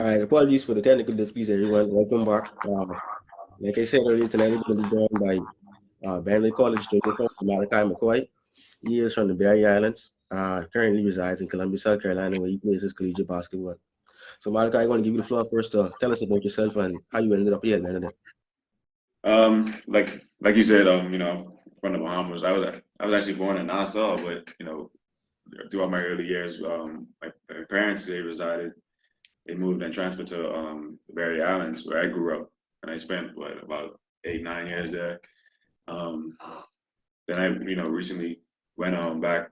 All right, apologies for the technical difficulties, everyone. Welcome back. Like I said earlier tonight, we're going to be joined by Benedict College student from Malachi McCoy. He is from the Berry Islands. Currently resides in Columbia, South Carolina, where he plays his collegiate basketball. So, Malachi, I want to give you the floor first to tell us about yourself and how you ended up here, Benedict. Like you said, from the Bahamas. I was actually born in Nassau, but throughout my early years, my parents they moved and transferred to the Berry Islands where I grew up, and I spent about 8 9 years there. Um, then I recently went back,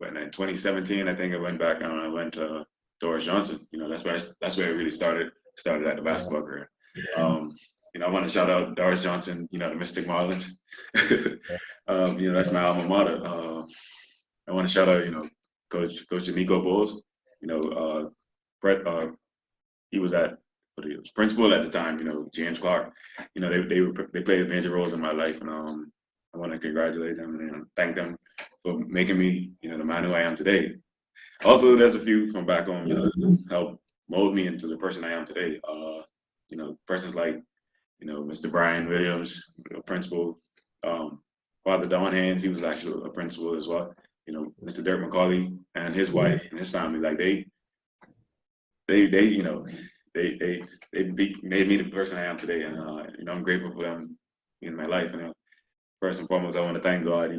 but in 2017 I think I went back and I went to Doris Johnson. That's where it really started at the Yeah. basketball career. Um, I want to shout out Doris Johnson, the Mystic Marlins. That's my alma mater. I want to shout out, Coach Nico Bowles. You know, Brett. He was but he was principal at the time. James Clark. They played major roles in my life, and I want to congratulate them and thank them for making me, the man who I am today. Also, there's a few from back home, help mold me into the person I am today. Persons like, Mr. Brian Williams, principal, Father Don Haynes, he was actually a principal as well. Mr. Dirk McCauley and his wife and his family, like they made me the person I am today, and I'm grateful for them in my life. First and foremost, I want to thank God,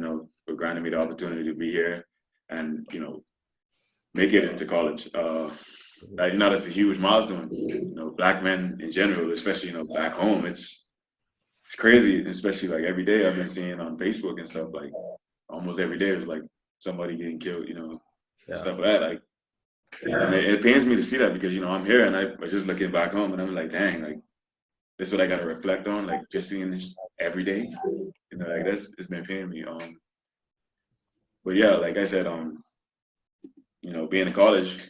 for granting me the opportunity to be here, and make it into college. That's a huge milestone. Black men in general, especially back home, it's crazy. Especially like every day I've been seeing on Facebook and stuff. Like almost every day, it was like somebody getting killed, and Yeah. stuff like that. Like, and it pains me to see that because I'm here and I was just looking back home and I'm like, dang, like this is what I got to reflect on. Like just seeing this every day, like it's been paining me. But yeah, like I said, being in college,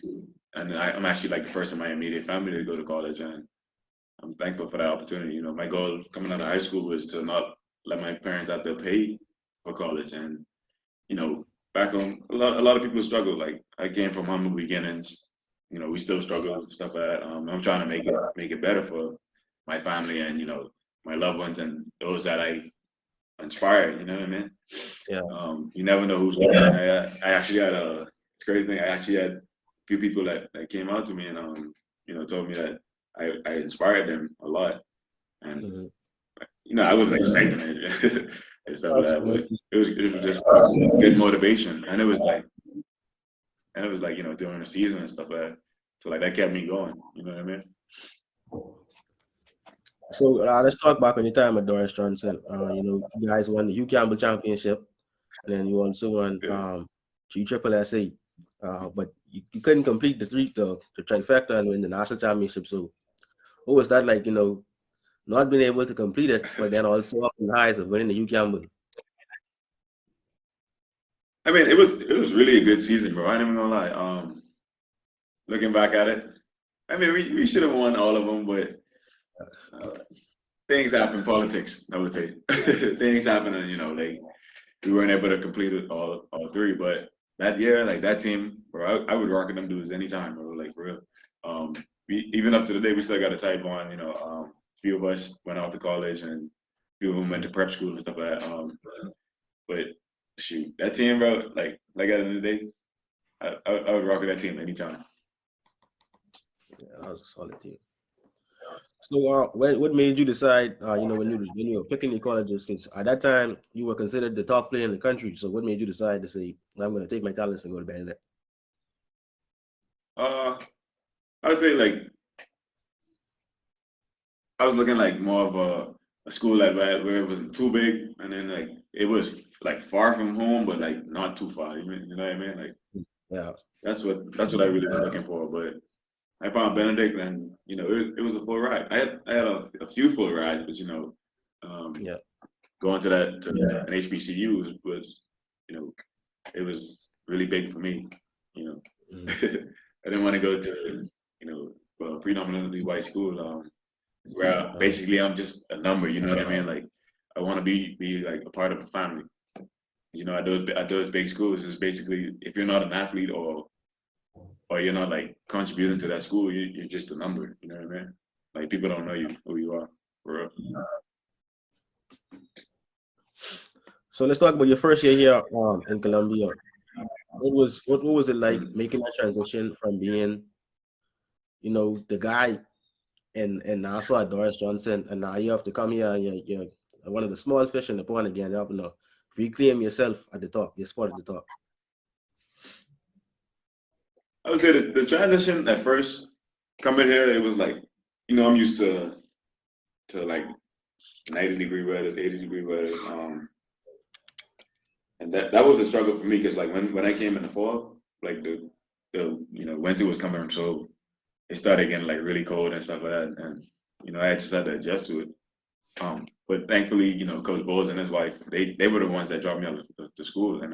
and I'm actually like the first in my immediate family to go to college, and I'm thankful for that opportunity. My goal coming out of high school was to not let my parents have to pay for college, and back home, a lot of people struggle. Like I came from humble beginnings. We still struggle, stuff like that. I'm trying to make it better for my family and my loved ones and those that I inspire. You know what I mean? Yeah. You never know who's watching. I actually had it's crazy thing. I actually had a few people that came out to me and told me that I inspired them a lot, and Mm-hmm. I wasn't expecting it and stuff like that, but Absolutely. it was just good motivation, and it was like during the season and stuff like that, so like that kept me going. You know what I mean? So let's talk back on your time at Doris Johnson. You guys won the Hugh Campbell Championship, and then you also won Yeah. G Triple SA. But you couldn't complete the trifecta and win the national championship. So what was that like? Not being able to complete it, but then also up in the highs of winning the Hugh Campbell. I mean, it was really a good season, bro. I ain't even gonna lie. Looking back at it, I mean, we should have won all of them, but uh, things happen. Politics, I would say, things happen, and like we weren't able to complete it all three. But that year, like that team, bro, I would rock with them dudes anytime, bro. Like for real. Um, even up to the day, we still got a tight bond. A few of us went off to college, and a few of them went to prep school and stuff like that. But shoot, that team, bro, like at the end of the day, I would rock with that team anytime. Yeah, that was a solid team. So what made you decide? When you were picking your colleges, because at that time you were considered the top player in the country. So what made you decide to say I'm going to take my talents and go to Benedict? Uh, I would say like I was looking like more of a school like that where it wasn't too big, and then like it was like far from home, but like not too far. You know what I mean? Like Yeah, that's what I really was looking for. But I found Benedict, and it was a full ride. I had a few full rides, but um, yeah, going to an HBCU was you know it was really big for me. You know, mhm, I didn't want to go to a predominantly white school. Where uh, basically I'm just a number, you know what I mean? Like I want to be like a part of a family. At those big schools, it's basically if you're not an athlete or or you're not like contributing to that school, you're just a number. You know what I mean? Like people don't know you who you are for real. So let's talk about your first year here in Colombia. What was it like making that transition from being, the guy in Nassau at Doris Johnson, and now you have to come here and you're one of the small fish in the pond again. You have to reclaim yourself at the top, your spot at the top. I would say the transition at first coming here, it was like, I'm used to like 90-degree weather, 80-degree weather, and that was a struggle for me because like when I came in the fall, like the winter was coming, so it started getting like really cold and stuff like that, and I just had to adjust to it. But thankfully, Coach Bowles and his wife, they were the ones that dropped me out to school, and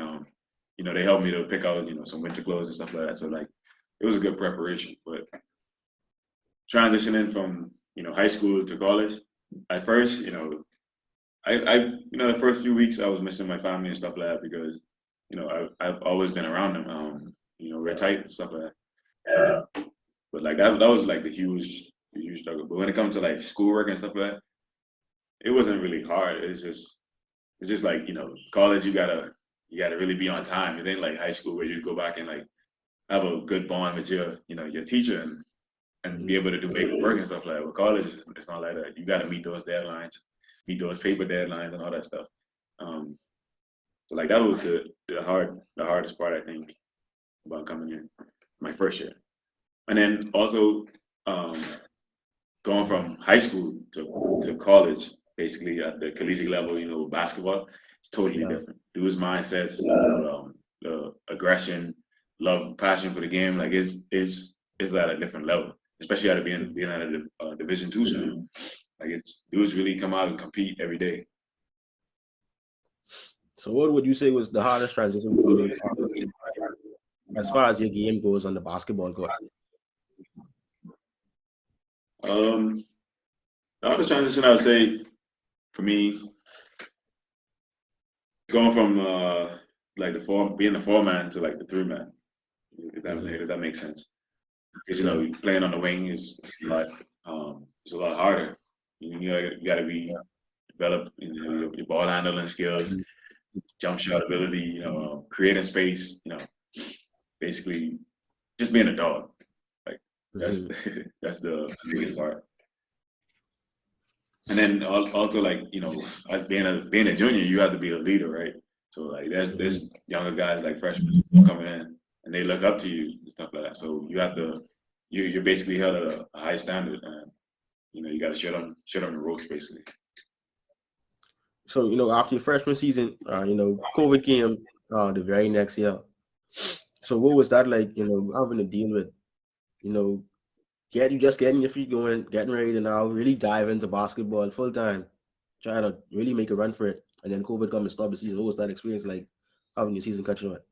they helped me to pick out some winter clothes and stuff like that. So like it was a good preparation. But transitioning from high school to college, at first, I the first few weeks I was missing my family and stuff like that because I've always been around them. We're tight and stuff like that. But like that was like the huge struggle. But when it comes to like schoolwork and stuff like that, it wasn't really hard. It's just like college. You gotta really be on time. It ain't like high school where you go back and like have a good bond with your teacher and be able to do paperwork and stuff like that. With college, it's not like that. You gotta meet those deadlines, meet those paper deadlines and all that stuff. So like that was the hardest part I think about coming in my first year, and then also um, going from high school to college, basically at the collegiate level, basketball, it's totally Yeah. different. Dudes' mindsets, the aggression, love, passion for the game, like is at a different level, especially at being at a Division II school. Like it's dudes really come out and compete every day. So what would you say was the hardest transition for you as far as your game goes on the basketball court? The other transition I would say for me, going from like being the 4-man to like the 3-man, if that makes sense. Because Yeah. playing on the wing is it's a lot harder. You got to be develop your ball handling skills, jump shot ability, creating space, basically just being a dog. Like that's that's the biggest part. And then also like as being a junior, you have to be a leader, right? So like there's younger guys like freshmen coming in and they look up to you and stuff like that. So you have to you're basically held at a high standard, and you got to shut on the ropes basically. So after your freshman season, COVID came the very next year. So what was that like? Having to deal with, you know, getting your feet going, getting ready to now really dive into basketball full time, trying to really make a run for it, and then COVID come and stop the season. What was that experience like having your season cut short?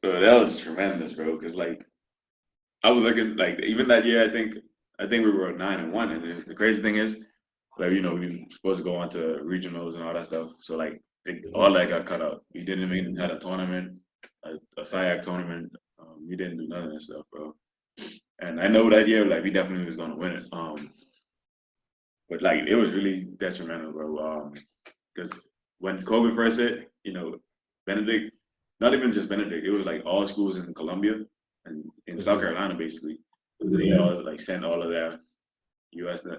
So that was tremendous, bro. Because like I was looking like even that year, I think we were 9-1, and the crazy thing is, like we were supposed to go on to regionals and all that stuff. So like all that got cut out. We didn't even had a tournament, a SIAC tournament. We didn't do none of that stuff, bro. And I know that year, like we definitely was gonna win it. But like it was really detrimental, bro. Because when COVID first hit, Benedict, not even just Benedict, it was like all schools in Colombia and in South Carolina, basically. They all like sent all of their U.S., the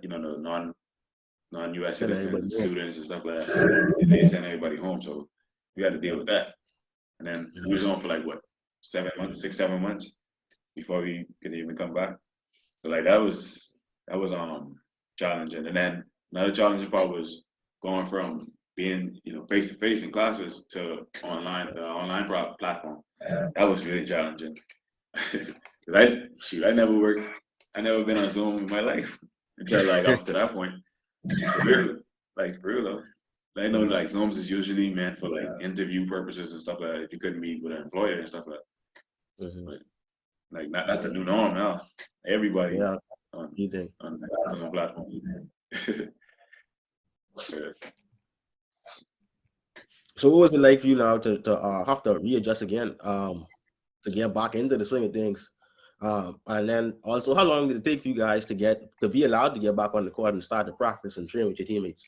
non-U.S. Send citizen everybody home. students and stuff like that. And they sent everybody home, so we had to deal with that. And then we was on for like what 7 months, 6, 7 months before we could even come back. So like that was challenging. And then another challenging part was going from being face to face in classes to online platform. That was really challenging. Cause I never been on Zoom in my life until like up to that point. For real though. I know like Zooms is usually meant for like interview purposes and stuff like that. If you couldn't meet with an employer and stuff like that. But like that's the new norm now. Everybody Yeah, on you think. on the platform. Yeah. So what was it like for you now to have to readjust again? to get back into the swing of things. And then also, how long did it take for you guys to be allowed to get back on the court and start to practice and train with your teammates?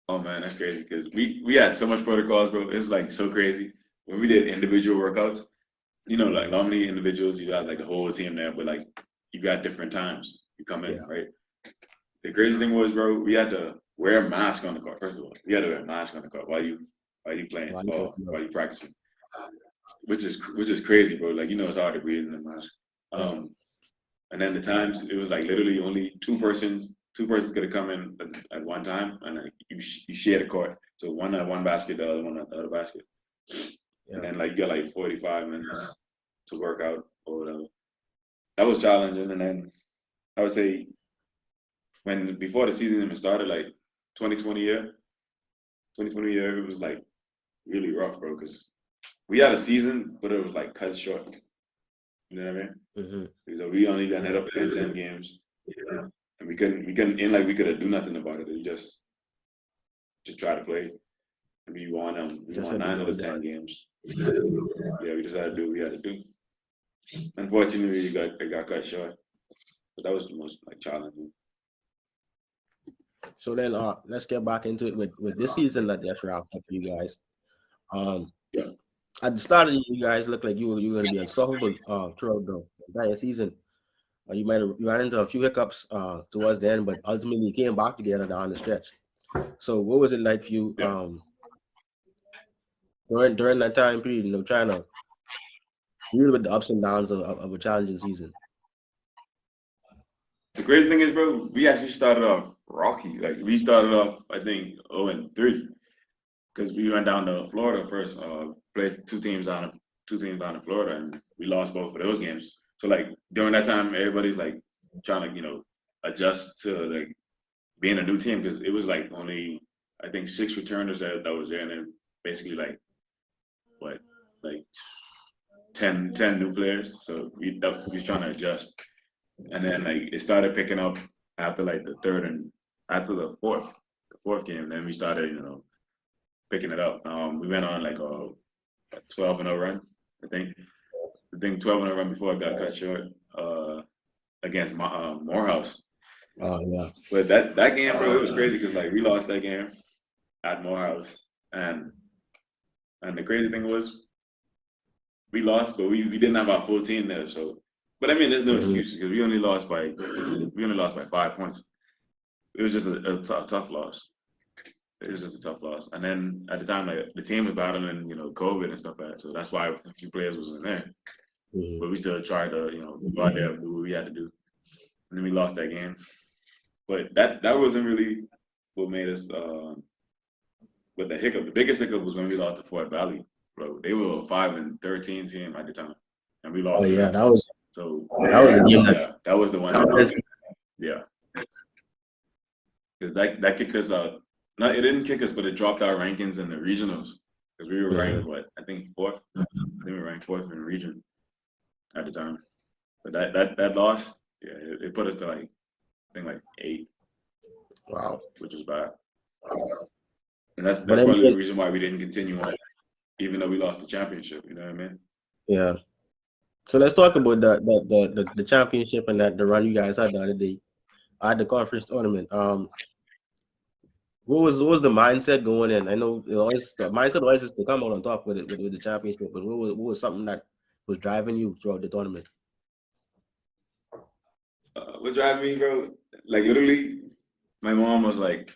Oh man, that's crazy because we had so much protocols, bro. It was like so crazy when we did individual workouts. You know, like normally individuals, you got like the whole team there, but like you got different times you come in, right? The crazy thing was, bro, we had to wear a mask on the court. First of all, we had to wear a mask on the court while you playing or while you practicing, which is crazy, bro. Like it's hard to breathe in the mask. And then the times it was like literally only two persons could have come in at one time, and like, you share the court. So one at one basket, the other one at the other basket, and then like you got like 45 minutes to work out or whatever. That was challenging, and then I would say before the season even started, like 2020 year, it was like really rough, bro, because we had a season, but it was like cut short. You know what I mean? Mm-hmm. So we only got hit up in 10 games, and we couldn't end like we could have do nothing about it. We just try to play, and we won 9 out of 10 games. Yeah, we just had to do what we had to do. Unfortunately, it got cut short, but that was the most like challenging. So then, let's get back into it with this season that just wrapped up for you guys. At the start of the year, you guys looked like you were going to be unstoppable throughout the entire season. You ran into a few hiccups towards the end, but ultimately you came back together down the stretch. So what was it like for you during that time period, trying to deal with the ups and downs of a challenging season? The crazy thing is, bro, we actually started off rocky. Like we started off, I think, 0-3, because we went down to Florida first. Played two teams down in Florida, and we lost both of those games. So like during that time, everybody's like trying to adjust to like being a new team, because it was like only I think 6 returners that was there, and then basically like 10 new players. So we was trying to adjust. And then like it started picking up after like the third and after the fourth game. Then we started, picking it up. We went on like a 12-0 run, I think. 12-0 run before it got cut short against Morehouse. Oh yeah. But that game, bro, it was crazy because like we lost that game at Morehouse, and the crazy thing was we lost, but we didn't have our full team there. So, but I mean, there's no excuses because we only lost by 5 points. It was just a tough loss. It was just a tough loss. And then at the time, like the team was battling, COVID and stuff like that. So that's why a few players wasn't there. But we still tried to, go out there and do what we had to do. And then we lost that game. But that wasn't really what made us. But the hiccup, the biggest hiccup was when we lost to Fort Valley, bro. They were a 5-13 team at the time, and we lost. Oh yeah, that was a game that was the one. Yeah, because that kicked us out. No, it didn't kick us, but it dropped our rankings in the regionals because we were ranked I think fourth. I think we were ranked fourth in the region at the time. But that loss, yeah, it put us to like I think like 8. Wow, which was bad. And that's probably the reason why we didn't continue on, even though we lost the championship. You know what I mean? Yeah. So let's talk about the championship and the run you guys had the other day at the conference tournament. What was the mindset going in? I know the mindset always is to come out on top with the championship, but what was something that was driving you throughout the tournament? What driving me, bro? Like literally, my mom was like,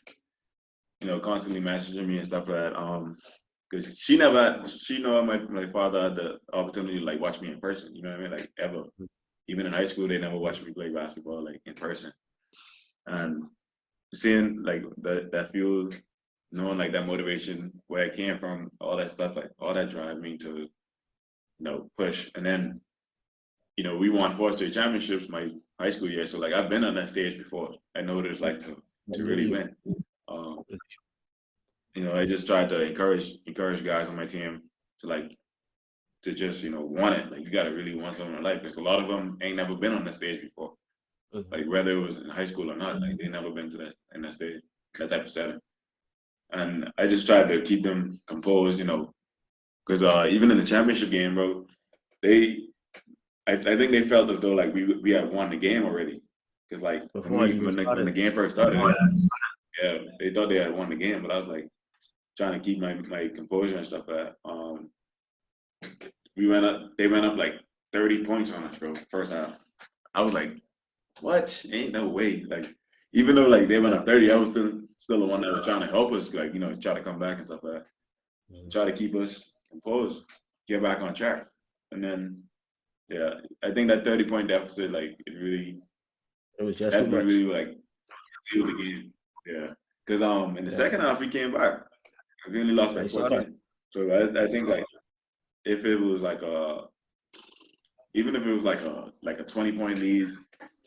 constantly messaging me and stuff like that. Because she know my father had the opportunity to like watch me in person. You know what I mean? Like ever. Even in high school, they never watched me play basketball like in person. And seeing like that fuel, knowing like that motivation, where I came from, all that stuff, like all that drive me to, push. And then, we won 4 straight championships my high school year. So like I've been on that stage before. I know what it's like to really win. I just tried to encourage guys on my team to just, want it. Like you gotta really want something in life, because a lot of them ain't never been on that stage before. Like whether it was in high school or not, like they never been to that stage, that type of setting. And I just tried to keep them composed, Because even in the championship game, bro, I think they felt as though like we had won the game already. Because like before it even when the started. game first started, yeah, they thought they had won the game, but I was like trying to keep my composure and stuff like that. They went up like 30 points on us, bro, first half. I was like, what? Ain't no way. Like, even though like they went up 30, I was still the one that was trying to help us, like, try to come back and stuff like that. Try to keep us composed, get back on track. And then yeah, I think that 30-point deficit, like It was just too that much. really like sealed the game. Yeah. Because in the Yeah, second half we came back. We only lost by I saw that. 14. So I think like if it was like even if it was like a 20-point lead,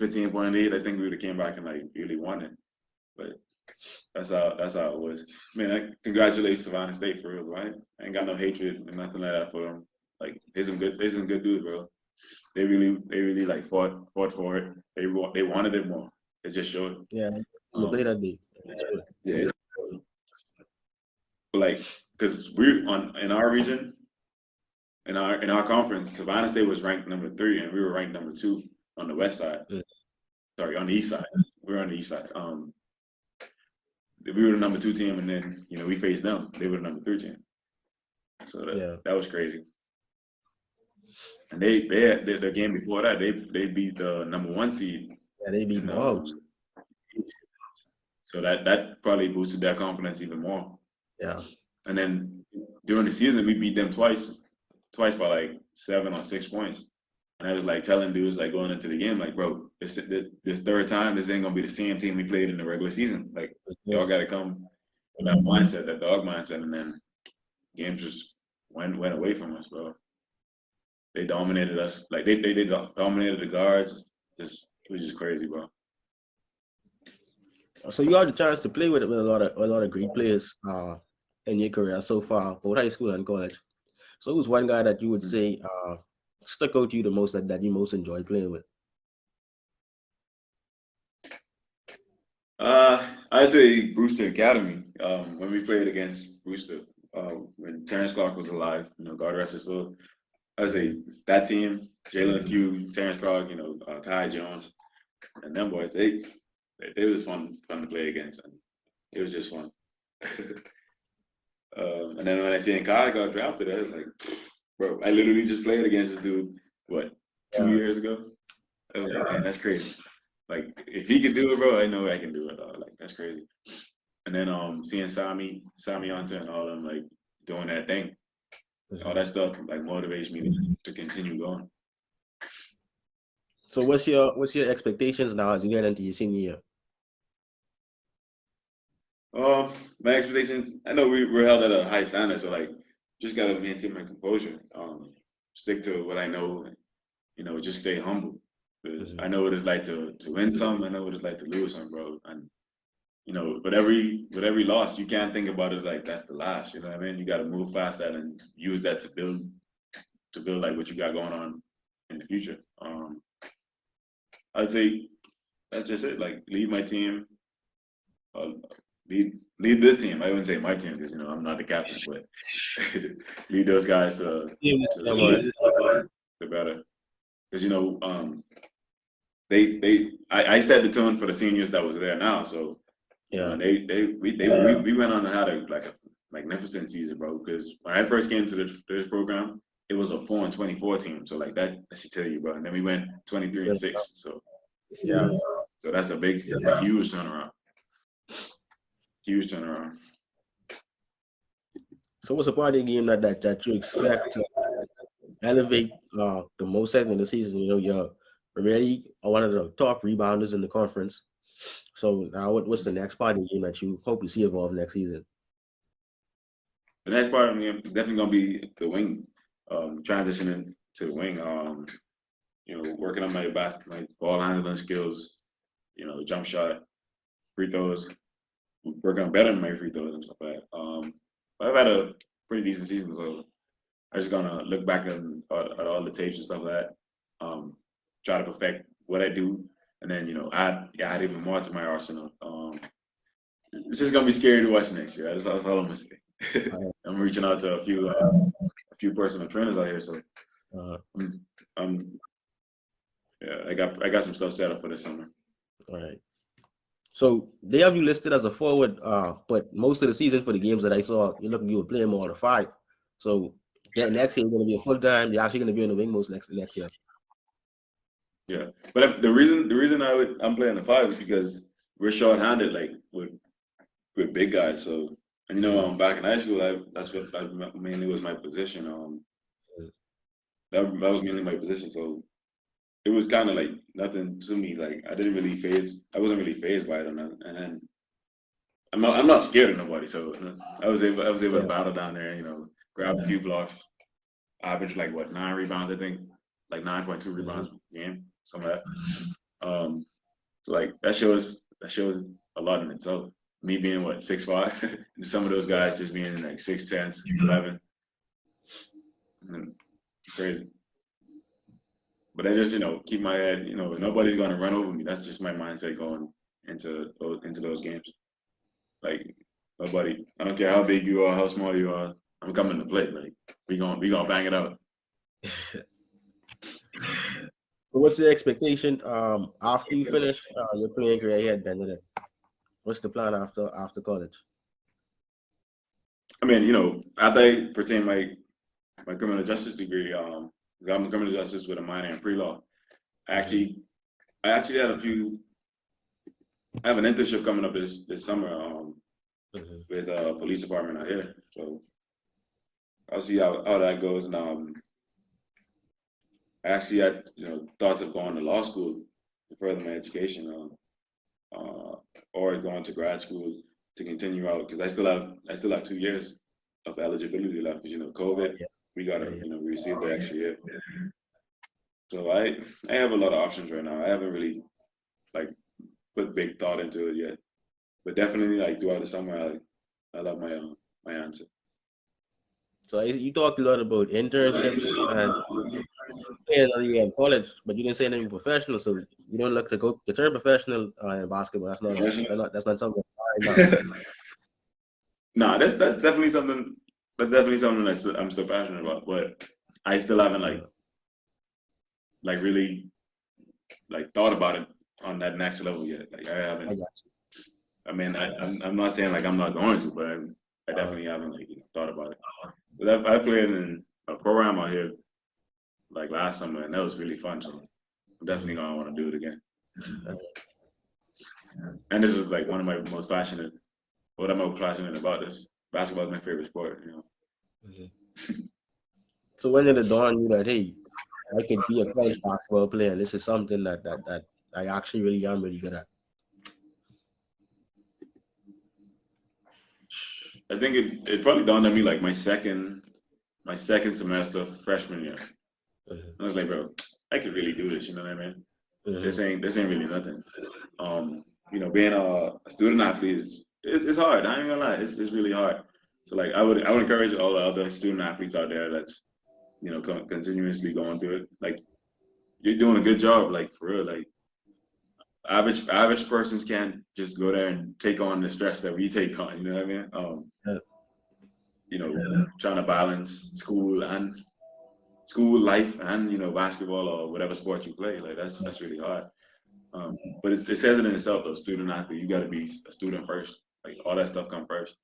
15-point lead, I think we would have came back and like really won it. But that's how it was. Man, I congratulate Savannah State for real, right? I ain't got no hatred and nothing like that for them. Like they're some good dudes, bro. They really like fought for it. They wanted it more. It just showed. Yeah, we Um, played that day. That's good. yeah, like because we're on in our region, in our conference, Savannah State was ranked number 3, and we were ranked number 2 on the west side. Mm. Sorry, on the east side. We were on the east side. We were the number 2 team, and then we faced them. They were the number 3 team. So Yeah, that was crazy. And they had the game before that. They beat the number 1 seed, yeah, they beat and Mobs. so that probably boosted their confidence even more. Yeah, And then during the season, we beat them twice by like 7 or 6 points. And I was like telling dudes like going into the game, like, bro, this third time, this ain't gonna be the same team we played in the regular season. Like, yeah. y'all got to come with that mindset, that dog mindset, and then games just went away from us, bro. They dominated us. Like they dominated the guards. It was just crazy, bro. So you had the chance to play with a lot of great players in your career so far, both high school and college. So who's one guy that you would say stuck out to you the most that you most enjoyed playing with? I'd say Brewster Academy. When we played against Brewster, when Terrence Clark was alive, God rest his soul. I'd say that team, Jalen Pugh, Terrence Clark, Kai Jones, and them boys, they was fun to play against, and it was just fun. And then when I seen Kai got drafted, I was like, bro, I literally just played against this dude, what, 2 years ago? I was like, man, that's crazy. Like, if he could do it, bro, I know I can do it. Like, that's crazy. And then seeing Sami Hunter and all them like doing that thing, all that stuff like motivates me to continue going. So what's your expectations now as you get into your senior year? My expectations, I know we're held at a high standard, so like just gotta maintain my composure. Stick to what I know, just stay humble. 'Cause I know what it's like to win some, I know what it's like to lose some, bro. And with every loss, you can't think about it like that's the last. You know what I mean? You gotta move past that and use that to build like what you got going on in the future. I'd say that's just it. Like lead my team, uh, lead the team. I wouldn't say my team because I'm not the captain, but lead those guys to better. Because I set the tone for the seniors that was there now. So Yeah, we went on and had a magnificent season, bro. Because when I first came to this program, it was a 4-24 team. So like that should tell you, bro. And then we went 23-6. So yeah. so that's a huge turnaround. Huge turnaround. So what's a part of the game that you expect to elevate the most in the season? You're already one of the top rebounders in the conference. So now what's the next part of the game that you hope to see evolve next season? The next part of me definitely gonna be the wing, transitioning to the wing. Working on my ball handling skills. Jump shot, free throws. Working on better than my free throws and stuff like that. But I've had a pretty decent season, so I'm just gonna look back at all the tapes and stuff like that. Try to perfect what I do, and then add even more to my arsenal. It's just gonna be scary to watch next year. That's all I'm gonna say. I'm reaching out to a few few personal trainers out here, so Uh, I'm yeah, I got some stuff set up for this summer. all right. So they have you listed as a forward, but most of the season for the games that I saw, you were playing more of the five. So that next year you're going to be a full time. You're actually going to be in the wing most next year. Yeah, but the reason I'm playing the five is because we're short-handed, like with big guys. So, and back in high school, that mainly was my position. That was mainly my position. So it was kind of like nothing to me. Like I wasn't really phased by it or nothing. And then I'm not scared of nobody. So I was able to Yeah. battle down there. Grab a few blocks, average like what 9 rebounds, I think, like 9.2 Mhm. rebounds a game, some of that. So like that shows a lot in itself. Me being what 6'5", and some of those Yeah. guys just being like 6'10", 6'11", and it's crazy. But I just keep my head. Nobody's gonna run over me. That's just my mindset going into those games. Like nobody. I don't care how big you are, how small you are. I'm coming to play. Like we gonna bang it out. So what's the expectation after you finish your playing career here at Benedict? What's the plan after college? I mean, after I pertain my criminal justice degree, I'm a criminal justice with a minor in pre-law. I Mhm. actually I actually had a few. I have an internship coming up this summer Mhm. with a police department out here. So I'll see how that goes. And I actually had thoughts of going to law school to further my education, or going to grad school to continue out because I still have 2 years of eligibility left. Because Oh COVID, yeah, we yeah, gotta yeah. we received the extra year. So I have a lot of options right now. I haven't really like put big thought into it yet, but definitely like throughout the summer, I love my answer. So you talked a lot about internships and playing other year in college, but you didn't say anything professional. So you don't look to go to turn professional in basketball. Professional? That's not something right now. Nah, that's definitely something. That's definitely something I'm still passionate about, but I still haven't Uh, like really like thought about it on that next level yet. Like I I haven't. got I mean, I'm not saying like I'm not going to, but I you. definitely haven't like thought about it. But I played in a program out here like last summer, and that was really fun. So I'm definitely Mhm. gonna want to do it again. Uh, And this is like one of my most passionate. What I'm most passionate about is basketball is my favorite sport. mhm. So when did it dawn on you that hey, I could be a college basketball player? And this is something that I actually really am really good at. I think it probably dawned on me like my second semester freshman year. Mhm. I was like, bro, I could really do this. You know what I mean? This Mhm. ain't really nothing. Um, being a student athlete it's hard. I ain't gonna lie, it's really hard. So like I would encourage all the other student athletes out there that's continuously going through it. Like you're doing a good job, like for real. Like average persons can't just go there and take on the stress that we take on. You know what I mean? Yeah. Trying to balance school life and basketball or whatever sport you play. Like that's really hard. But it says it in itself though. Student athlete, you got to be a student first. Like all that stuff come first.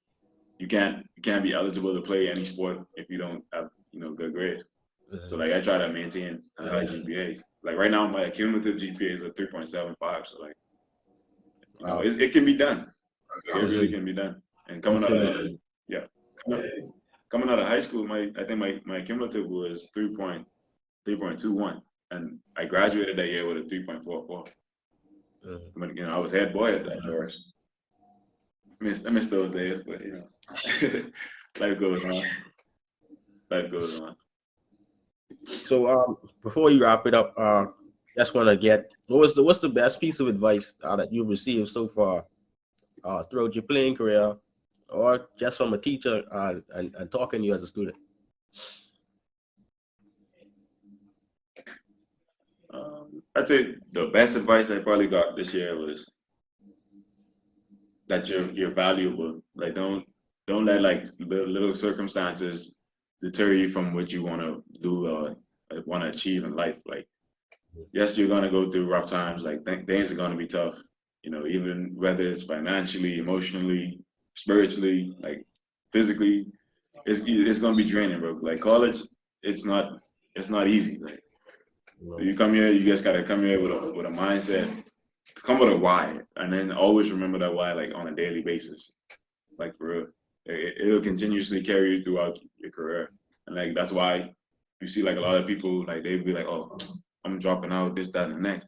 You can't be eligible to play any sport if you don't have good grades. So Mhm. like I try to maintain a high GPA. Like right now my cumulative GPA is a 3.75. So like Wow. it can be done. Like it really Mhm. can be done. And That's coming out good. of yeah, coming out of high school, I think my cumulative was 3.21, and I graduated that year with a 3.44. Mhm. I mean, I was head boy at Doris. I miss those days, but life goes on. Life goes on. So before you wrap it up, just want to get what's the best piece of advice that you've received so far throughout your playing career, or just from a teacher and talking to you as a student? I'd say the best advice I probably got this year was that you're valuable. Like don't let like little circumstances deter you from what you want to do or want to achieve in life. Like, yes, you're gonna go through rough times. Like things are gonna be tough. You know, even whether it's financially, emotionally, spiritually, like physically, it's gonna be draining, bro. Like college, it's not easy. Like you come here, you just gotta come here with a mindset, come with a why, and then always remember that why, like on a daily basis, like for real. It'll continuously carry you throughout your career, and like that's why you see like a lot of people like they'd be like, oh, I'm dropping out, this, that, and the next.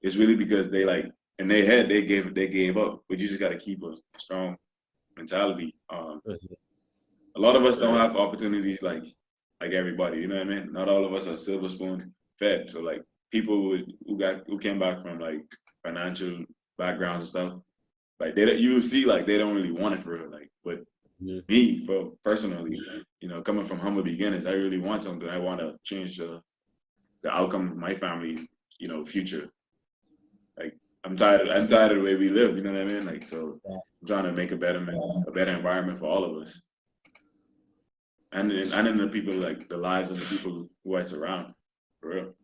It's really because they like in their head they gave up, but you just gotta keep a strong mentality. A lot of us don't have opportunities like everybody. You know what I mean? Not all of us are silver spoon fed. So like people who came back from like financial backgrounds and stuff, like you see like they don't really want it for real. Like, but me for personally, you know, coming from humble beginnings, I really want something. I want to change the outcome of my family, you know, future. Like I'm tired of the way we live. You know what I mean? Like so, I'm trying to make a better environment for all of us. And in the people like the lives of the people who I surround, for real.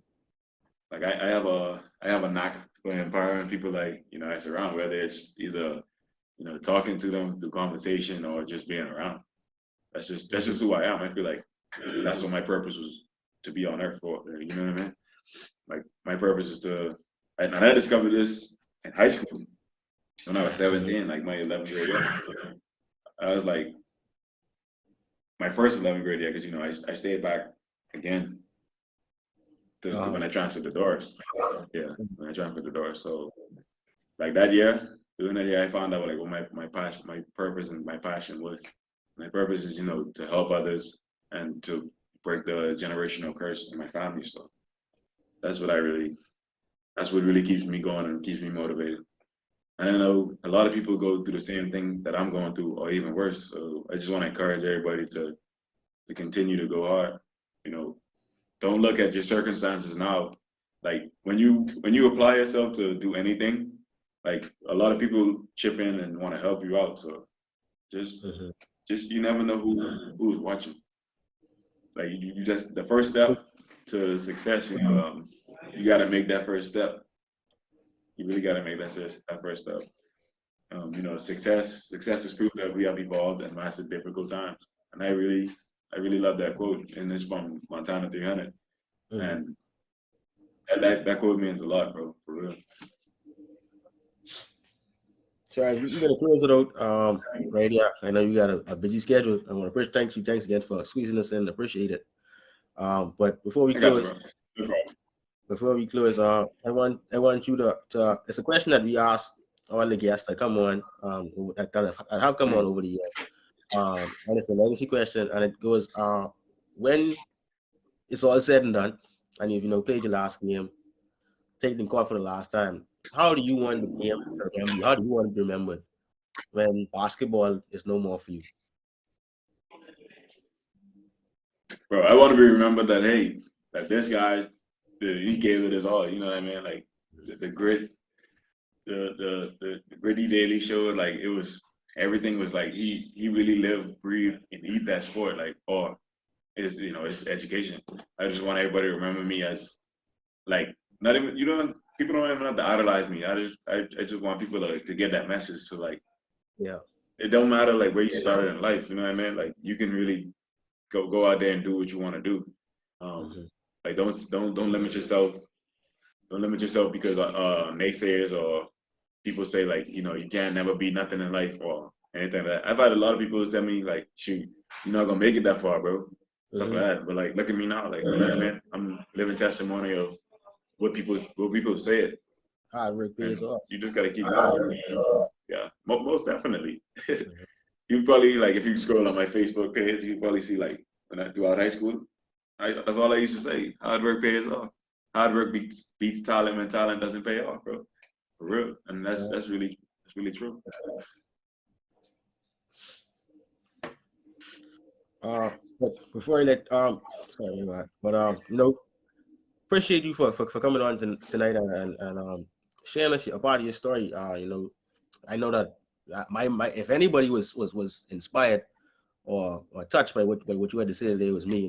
Like I have a knack for empowering people like you know I surround, whether it's either you know talking to them through conversation or just being around. That's just who I am. I feel like that's what my purpose was to be on earth for. You know what I mean? Like my purpose is to, and I discovered this in high school when I was 17, like my 11th grade year. I was like my first 11th grade year because you know I stayed back again to when I transferred the doors. Yeah, when I transferred the doors. So like that year, during that year, I found out like what my passion, my purpose, and my passion was. My purpose is you know to help others and to break the generational curse in my family. So that's what I really, that's what really keeps me going and keeps me motivated. And I know a lot of people go through the same thing that I'm going through, or even worse. So I just want to encourage everybody to continue to go hard. You know, don't look at your circumstances now. Like when you apply yourself to do anything, like a lot of people chip in and want to help you out. So just just you never know who's watching. Like you just the first step to success. You got to make that first step. You really got to make that first step. You know, success is proof that we have evolved and mastered difficult times. And I really love that quote, and it's from Montana 300. And that quote means a lot, bro, for real. So as we're gonna close it out, right here. I know you got a busy schedule. I want to first thanks again for squeezing us in. Appreciate it. But before we I got you, close, bro. No problem. I want you to it's a question that we ask all the guests that come on, that have come on over the years. And it's a legacy question, and it goes, when it's all said and done, and you've played your last game, taken court for the last time, how do you want the game to remember you? How do you want to be remembered when basketball is no more for you? Bro, I want to be remembered that hey, that this guy, he gave it his all. You know what I mean? Like the grit, the gritty daily show. Like it was everything was like he really lived, breathed, and eat that sport. Like or is it's education. I just want everybody to remember me as like not even people don't even have to idolize me. I just want people to get that message to like Yeah. it don't matter like where you started in life. You know what I mean? Like you can really go out there and do what you want to do. Like don't limit yourself. Don't limit yourself because naysayers or people say like you can't never be nothing in life or anything like that. I've had a lot of people tell me like, shoot, you're not gonna make it that far, bro. Stuff like that. But like, look at me now. Like, you know what I mean? I'm living testimony of what people say it. Hard work pays And off. you just gotta keep going. Yeah, most definitely. You probably like if you scroll on my Facebook page, you probably see like when I throughout high school, that's all I used to say. Hard work pays off. Hard work beats talent when talent doesn't pay off, bro. For real, and that's really true. But before I let sorry about that. But appreciate you for coming on tonight and sharing us a part of your story. I know that my if anybody was inspired or touched by what you had to say today was me.